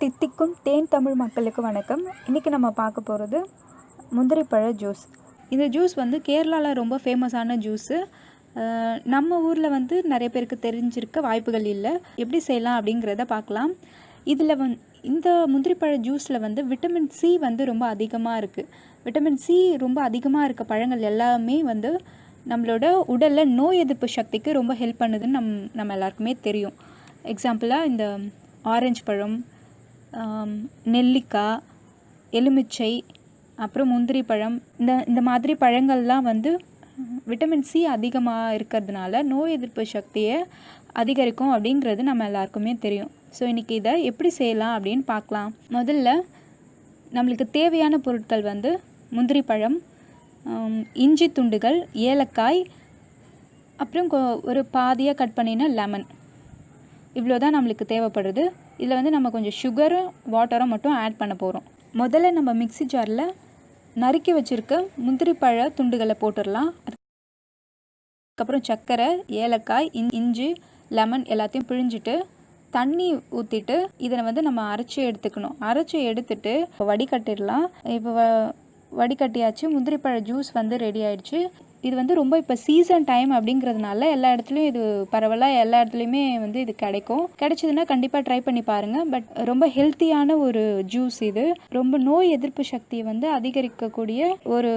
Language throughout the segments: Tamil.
தித்திக்கும் தேன் தமிழ் மக்களுக்கு வணக்கம். இன்றைக்கி நம்ம பார்க்க போகிறது முந்திரி பழ ஜூஸ். இந்த ஜூஸ் வந்து கேரளாவில் ரொம்ப ஃபேமஸான ஜூஸு. நம்ம ஊரில் வந்து நிறைய பேருக்கு தெரிஞ்சிருக்க வாய்ப்புகள் இல்லை. எப்படி செய்யலாம் அப்படிங்கிறத பார்க்கலாம். இதில் இந்த முந்திரி பழ ஜூஸில் வந்து விட்டமின் சி வந்து ரொம்ப அதிகமாக இருக்குது. விட்டமின் சி ரொம்ப அதிகமாக இருக்க பழங்கள் எல்லாமே வந்து நம்மளோட உடலில் நோய் எதிர்ப்பு சக்திக்கு ரொம்ப ஹெல்ப் பண்ணுதுன்னு நம்ம எல்லாருக்குமே தெரியும். எக்ஸாம்பிளாக இந்த ஆரஞ்சு பழம், நெல்லிக்காய், எலுமிச்சை, அப்புறம் முந்திரி பழம், இந்த மாதிரி பழங்கள்லாம் வந்து விட்டமின் சி அதிகமாக இருக்கிறதுனால நோய் எதிர்ப்பு சக்தியை அதிகரிக்கும் அப்படிங்கிறது நம்ம எல்லாருக்குமே தெரியும். ஸோ இன்றைக்கி இதை எப்படி செய்யலாம் அப்படின்னு பார்க்கலாம். முதல்ல நம்மளுக்கு தேவையான பொருட்கள் வந்து முந்திரி பழம், இஞ்சி துண்டுகள், ஏலக்காய், அப்புறம் ஒரு பாதியாக கட் பண்ணின லெமன். இவ்வளோ தான் நம்மளுக்கு தேவைப்படுது. இதில் வந்து நம்ம கொஞ்சம் சுகரும் வாட்டரும் மட்டும் ஆட் பண்ண போகிறோம். முதல்ல நம்ம மிக்ஸி ஜாரில் நறுக்கி வச்சுருக்க முந்திரி பழ துண்டுகளை போட்டுடலாம். அதுக்கப்புறம் சர்க்கரை, ஏலக்காய், இஞ்சி, லெமன் எல்லாத்தையும் பிழிஞ்சிட்டு தண்ணி ஊற்றிட்டு இதை வந்து நம்ம அரைச்சி எடுத்துக்கணும். அரைச்சி எடுத்துட்டு வடிகட்டிடலாம். இப்போ வடிகட்டியாச்சு. முந்திரி பழ ஜூஸ் வந்து ரெடி ஆயிடுச்சு. இது வந்து ரொம்ப இப்போ சீசன் டைம் அப்படிங்கிறதுனால எல்லா இடத்துலையும் இது பரவலாக எல்லா இடத்துலையுமே வந்து இது கிடைச்சதுன்னா கண்டிப்பாக ட்ரை பண்ணி பாருங்கள். பட் ரொம்ப ஹெல்த்தியான ஒரு ஜூஸ் இது. ரொம்ப நோய் எதிர்ப்பு சக்தியை வந்து அதிகரிக்கக்கூடிய ஒரு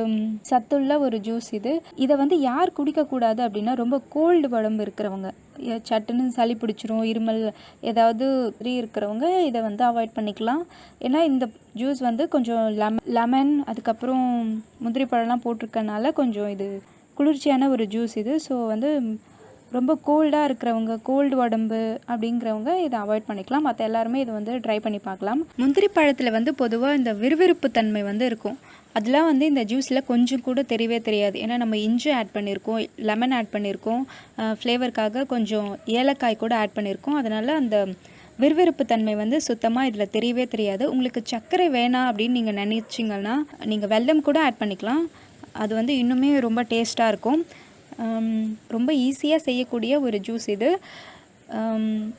சத்துள்ள ஒரு ஜூஸ் இது. இதை வந்து யார் குடிக்கக்கூடாது அப்படின்னா ரொம்ப கோல்டு உடம்பு இருக்கிறவங்க, சட்டுன்னு சளி பிடிச்சிரும், இருமல் ஏதாவது இருக்கிறவங்க இதை வந்து அவாய்ட் பண்ணிக்கலாம். ஏன்னா இந்த ஜூஸ் வந்து கொஞ்சம் லெமன் அதுக்கப்புறம் முந்திரி பழம்லாம் போட்டிருக்கனால கொஞ்சம் இது குளிர்ச்சியான ஒரு ஜூஸ் இது. ஸோ வந்து ரொம்ப கோல்டாக இருக்கிறவங்க, கோல்டு உடம்பு அப்படிங்கிறவங்க இதை அவாய்ட் பண்ணிக்கலாம். மற்ற எல்லாருமே இதை வந்து ட்ரை பண்ணி பார்க்கலாம். முந்திரி பழத்தில் வந்து பொதுவாக இந்த விறுவிறுப்பு தன்மை வந்து இருக்கும். அதெல்லாம் வந்து இந்த ஜூஸில் கொஞ்சம் கூட தெரியவே தெரியாது. ஏன்னா நம்ம இஞ்சி ஆட் பண்ணியிருக்கோம், லெமன் ஆட் பண்ணியிருக்கோம், ஃப்ளேவருக்காக கொஞ்சம் ஏலக்காய் கூட ஆட் பண்ணியிருக்கோம். அதனால் அந்த விறுவிறுப்பு தன்மை வந்து சுத்தமாக இதில் தெரியவே தெரியாது. உங்களுக்கு சர்க்கரை வேணாம் அப்படின்னு நீங்கள் நினச்சிங்கன்னா நீங்கள் வெல்லம் கூட ஆட் பண்ணிக்கலாம். அது வந்து இன்னுமே ரொம்ப டேஸ்ட்டாக இருக்கும். ரொம்ப ஈஸியாக செய்யக்கூடிய ஒரு ஜூஸ் இது.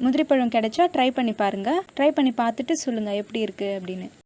முந்திரி பழம் கிடைச்சா ட்ரை பண்ணி பாருங்கள். ட்ரை பண்ணி பார்த்துட்டு சொல்லுங்கள் எப்படி இருக்குது அப்படின்னு.